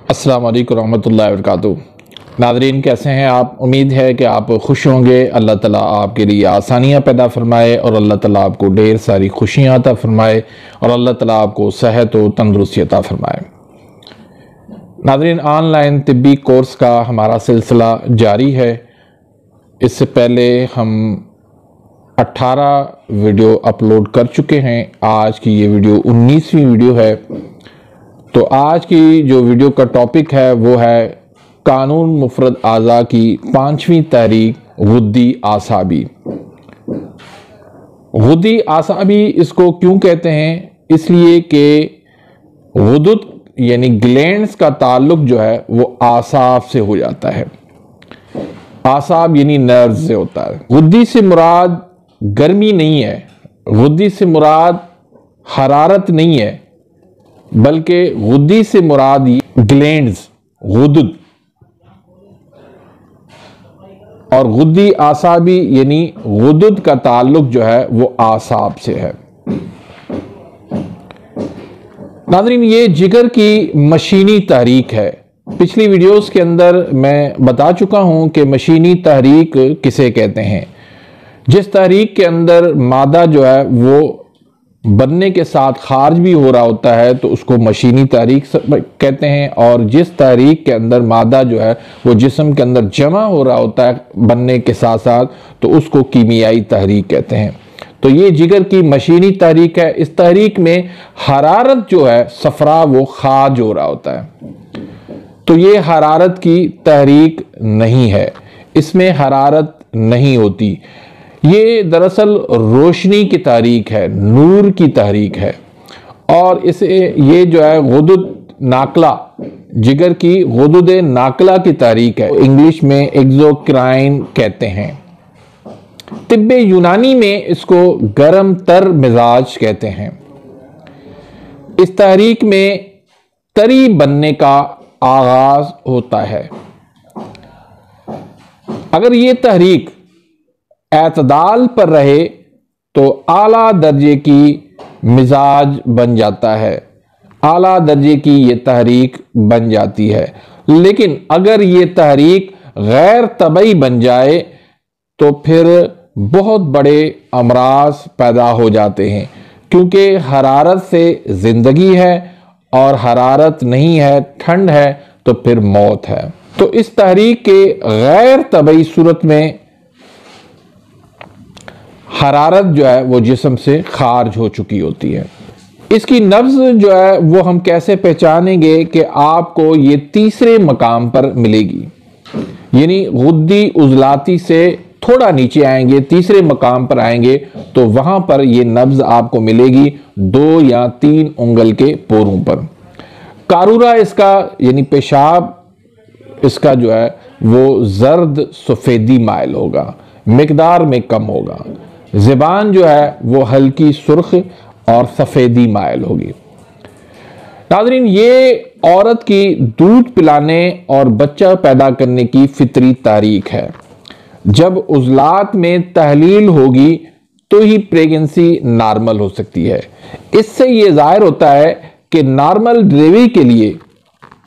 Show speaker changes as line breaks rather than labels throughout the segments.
अस्सलाम वालेकुम रहमतुल्लाहि व बरकातुहू। नाज़रीन, कैसे हैं आप? उम्मीद है कि आप खुश होंगे। अल्लाह ताला आपके लिए आसानियाँ पैदा फरमाए और अल्लाह ताला आपको ढेर सारी खुशियाँ अता फरमाए और अल्लाह ताला आपको सेहत व तंदुरुस्ती अता फरमाए। नाज़रीन, ऑनलाइन तिब्बी कोर्स का हमारा सिलसिला जारी है। इससे पहले हम 18 वीडियो अपलोड कर चुके हैं। आज की ये वीडियो 19वीं वीडियो है। तो आज की जो वीडियो का टॉपिक है वो है कानून मुफरद आज़ा की 5वीं तहरीक गुद्दी आसाबी। गुद्दी आसाबी इसको क्यों कहते हैं? इसलिए कि गुदुद यानी ग्लैंड्स का ताल्लुक जो है वो आसाब से हो जाता है। आसाब यानी नर्व से होता है। गुद्दी से मुराद गर्मी नहीं है, गुद्दी से मुराद हरारत नहीं है, बल्कि गुद्दी से मुराद ग्लैंड्स गुदुद और गुद्दी आसाबी यानी गुदुद का ताल्लुक जो है वो आसाब से है। नाज़रीन, ये जिगर की मशीनी तहरीक है। पिछली वीडियोस के अंदर मैं बता चुका हूं कि मशीनी तहरीक किसे कहते हैं। जिस तहरीक के अंदर मादा जो है वो बनने के साथ खारिज भी हो रहा होता है तो उसको मशीनी तहरीक कहते हैं, और जिस तहरीक के अंदर मादा जो है वो जिस्म के अंदर जमा हो रहा होता है बनने के साथ साथ तो उसको कीमियाई तहरीक कहते हैं। तो ये जिगर की मशीनी तहरीक है। इस तहरीक में हरारत जो है सफरा वो खाज हो रहा होता है, तो ये हरारत की तहरीक नहीं है, इसमें हरारत नहीं होती। ये दरअसल रोशनी की तहरीक है, नूर की तहरीक है। और इसे ये जो है गुदुद नाकला, जिगर की गुदुद नाकला की तहरीक है। इंग्लिश में एक्सोक्राइन कहते हैं। तिब्बे यूनानी में इसको गरम तर मिजाज कहते हैं। इस तहरीक में तरी बनने का आगाज होता है। अगर ये तहरीक एतदाल पर रहे तो आला दर्जे की मिजाज बन जाता है, आला दर्जे की ये तहरीक बन जाती है। लेकिन अगर ये तहरीक गैर तबई बन जाए तो फिर बहुत बड़े अमराज पैदा हो जाते हैं, क्योंकि हरारत से जिंदगी है और हरारत नहीं है, ठंड है तो फिर मौत है। तो इस तहरीक के गैर तबई सूरत में हरारत जो है वो जिस्म से खारिज हो चुकी होती है। इसकी नब्ज जो है वो हम कैसे पहचानेंगे कि आपको ये तीसरे मकाम पर मिलेगी, यानी गुद्दी उजलाती से थोड़ा नीचे आएंगे, तीसरे मकाम पर आएंगे तो वहां पर ये नब्ज आपको मिलेगी 2 या 3 उंगल के पोरों पर। कारूरा इसका यानी पेशाब इसका जो है वो जर्द सफेदी माइल होगा, मिकदार में कम होगा। ज़बान जो है वो हल्की सुर्ख और सफ़ेदी माइल होगी। नाज़रीन, ये औरत की दूध पिलाने और बच्चा पैदा करने की फितरी तारीख है। जब उज़लात में तहलील होगी तो ही प्रेगनेंसी नॉर्मल हो सकती है। इससे ये जाहिर होता है कि नॉर्मल डिलीवरी के लिए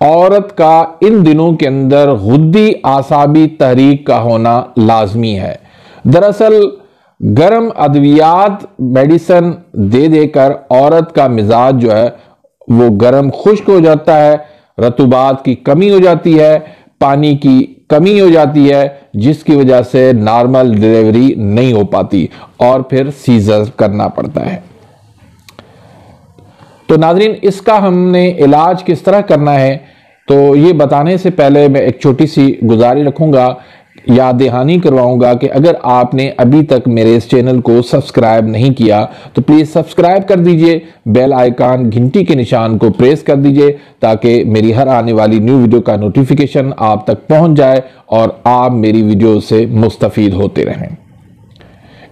औरत का इन दिनों के अंदर गुद्दी आसाबी तहरीक का होना लाजमी है। दरअसल गर्म अद्वियात मेडिसन दे देकर औरत का मिजाज जो है वो गर्म खुश्क हो जाता है, रतुबात की कमी हो जाती है, पानी की कमी हो जाती है, जिसकी वजह से नॉर्मल डिलीवरी नहीं हो पाती और फिर सीजर करना पड़ता है। तो नाज़रीन, इसका हमने इलाज किस तरह करना है तो ये बताने से पहले मैं एक छोटी सी गुजारिश रखूंगा, याद दहानी करवाऊंगा कि अगर आपने अभी तक मेरे इस चैनल को सब्सक्राइब नहीं किया तो प्लीज़ सब्सक्राइब कर दीजिए, बेल आइकन घंटी के निशान को प्रेस कर दीजिए ताकि मेरी हर आने वाली न्यू वीडियो का नोटिफिकेशन आप तक पहुंच जाए और आप मेरी वीडियो से मुस्तफीद होते रहें।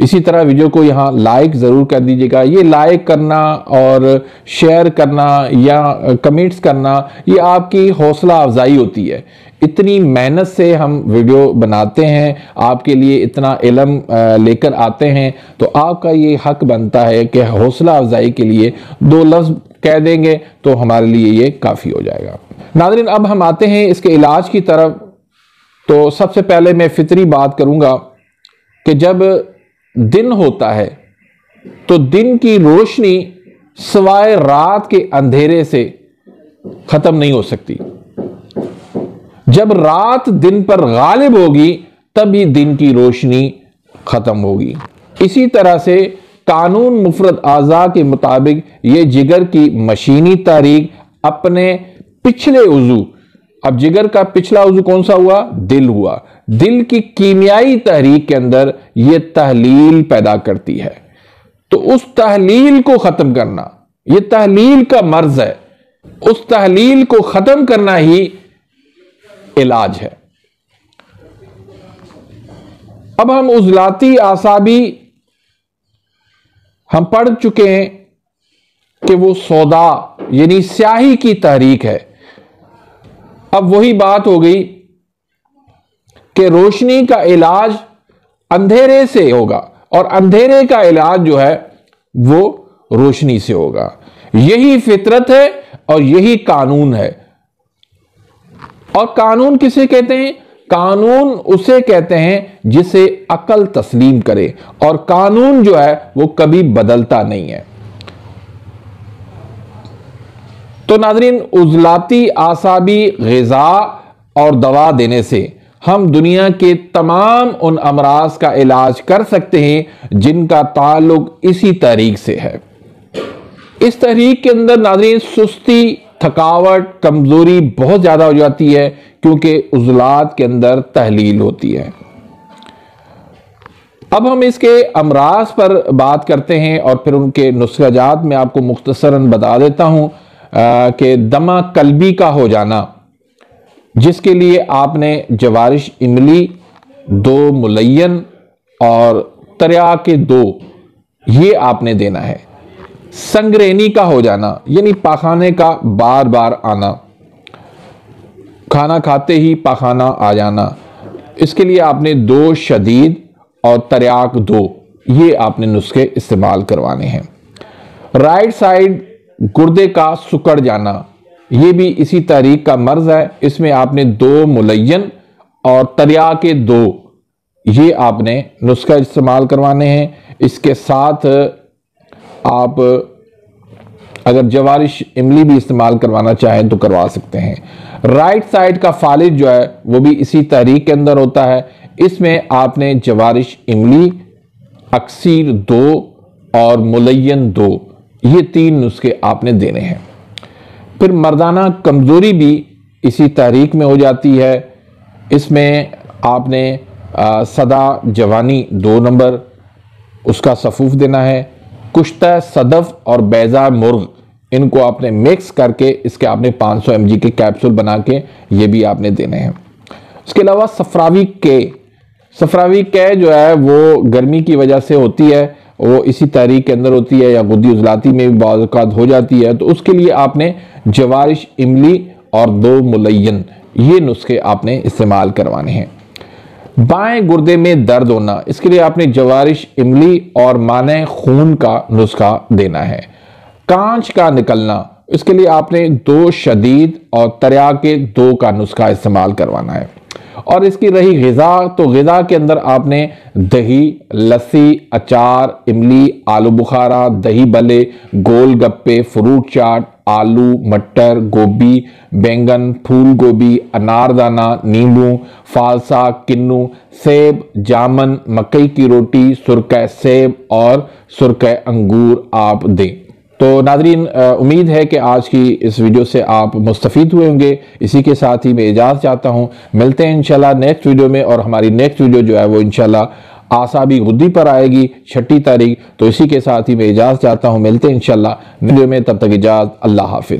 इसी तरह वीडियो को यहाँ लाइक ज़रूर कर दीजिएगा। ये लाइक करना और शेयर करना या कमेंट्स करना, ये आपकी हौसला अफजाई होती है। इतनी मेहनत से हम वीडियो बनाते हैं, आपके लिए इतना इल्म लेकर आते हैं, तो आपका ये हक बनता है कि हौसला अफजाई के लिए 2 लफ्ज़ कह देंगे तो हमारे लिए ये काफ़ी हो जाएगा। नाज़रीन, अब हम आते हैं इसके इलाज की तरफ। तो सबसे पहले मैं फितरी बात करूँगा कि जब दिन होता है तो दिन की रोशनी सिवाय रात के अंधेरे से खत्म नहीं हो सकती। जब रात दिन पर गालिब होगी तभी दिन की रोशनी खत्म होगी। इसी तरह से कानून मुफरद आज़ा के मुताबिक ये जिगर की मशीनी तहरीक अपने पिछले उज़ू, अब जिगर का पिछला उज़ू कौन सा हुआ? दिल हुआ। दिल की कीमियाई तहरीक के अंदर यह तहलील पैदा करती है। तो उस तहलील को खत्म करना, यह तहलील का मर्ज है, उस तहलील को खत्म करना ही इलाज है। अब हम उजलाती आसाबी हम पढ़ चुके हैं कि वो सौदा यानी स्याही की तहरीक है। अब वही बात हो गई कि रोशनी का इलाज अंधेरे से होगा और अंधेरे का इलाज जो है वो रोशनी से होगा। यही फितरत है और यही कानून है। और कानून किसे कहते हैं? कानून उसे कहते हैं जिसे अकल तस्लीम करे, और कानून जो है वो कभी बदलता नहीं है। तो नाज़रीन, उजलाती आसाबी ग़िज़ा और दवा देने से हम दुनिया के तमाम उन अमराज का इलाज कर सकते हैं जिनका ताल्लुक इसी तहरीक से है। इस तहरीक के अंदर नाज़रीन सुस्ती, थकावट, कमजोरी बहुत ज्यादा हो जाती है क्योंकि उज़लात के अंदर तहलील होती है। अब हम इसके अमराज पर बात करते हैं और फिर उनके नुस्ख़ाजात में आपको मुख्तसरन बता देता हूं कि दमा कल्बी का हो जाना, जिसके लिए आपने जवारिश इमली, 2 मुलय्यन और तरिया के 2 ये आपने देना है। संगरेनी का हो जाना यानी पाखाने का बार बार आना, खाना खाते ही पाखाना आ जाना, इसके लिए आपने 2 शदीद और तरियाक 2 ये आपने नुस्खे इस्तेमाल करवाने हैं। राइट साइड गुर्दे का सुकड़ जाना, ये भी इसी तहरीक का मर्ज है। इसमें आपने 2 मुलय्यन और तरिया के 2 ये आपने नुस्खा इस्तेमाल करवाने हैं। इसके साथ आप अगर जवारिश इमली भी इस्तेमाल करवाना चाहें तो करवा सकते हैं। राइट साइड का फालिज जो है वो भी इसी तहरीक के अंदर होता है। इसमें आपने जवारिश इमली, अक्सीर 2 और मुलय्यन 2 ये 3 नुस्खे आपने देने हैं। फिर मर्दाना कमजोरी भी इसी तहरीक में हो जाती है। इसमें आपने सदा जवानी 2 नंबर उसका सफूफ देना है। कुश्ता सदफ और बैजा मुर्ग इनको आपने मिक्स करके इसके आपने 500 mg के कैप्सूल बना के ये भी आपने देने हैं। इसके अलावा सफरावी के जो है वो गर्मी की वजह से होती है, वो इसी तहरीक के अंदर होती है या गुद्दी उजलाती में भी बाज़ औक़ात हो जाती है। तो उसके लिए आपने जवारिश इमली और 2 मुलय्यन ये नुस्खे आपने इस्तेमाल करवाने हैं। बाएं गुर्दे में दर्द होना, इसके लिए आपने जवारिश इमली और माने खून का नुस्खा देना है। कांच का निकलना, इसके लिए आपने 2 शदीद और तरिया के 2 का नुस्खा इस्तेमाल करवाना है। और इसकी रही ग़िज़ा, तो ग़िज़ा के अंदर आपने दही, लस्सी, अचार, इमली, आलू बुखारा, दही भल्ले, गोल गप्पे, फ्रूट चाट, आलू, मटर, गोभी, बैंगन, फूल गोभी, अनारदाना, नींबू, फालसा, किन्नू, सेब, जामन, मकई की रोटी, सुरका सेब और सुरका अंगूर आप दें। तो नाज़रीन, उम्मीद है कि आज की इस वीडियो से आप मुस्तफ़ीद हुए होंगे। इसी के साथ ही मैं इजाज़त चाहता हूँ। मिलते हैं इंशाल्लाह नेक्स्ट वीडियो में, और हमारी नेक्स्ट वीडियो जो है वो इंशाल्लाह आसाबी गुद्दी पर आएगी 6 तारीख। तो इसी के साथ ही मैं इजाज़त चाहता हूँ। मिलते हैं इंशाल्लाह वीडियो में, तब तक इजाज़त, अल्लाह हाफिज़।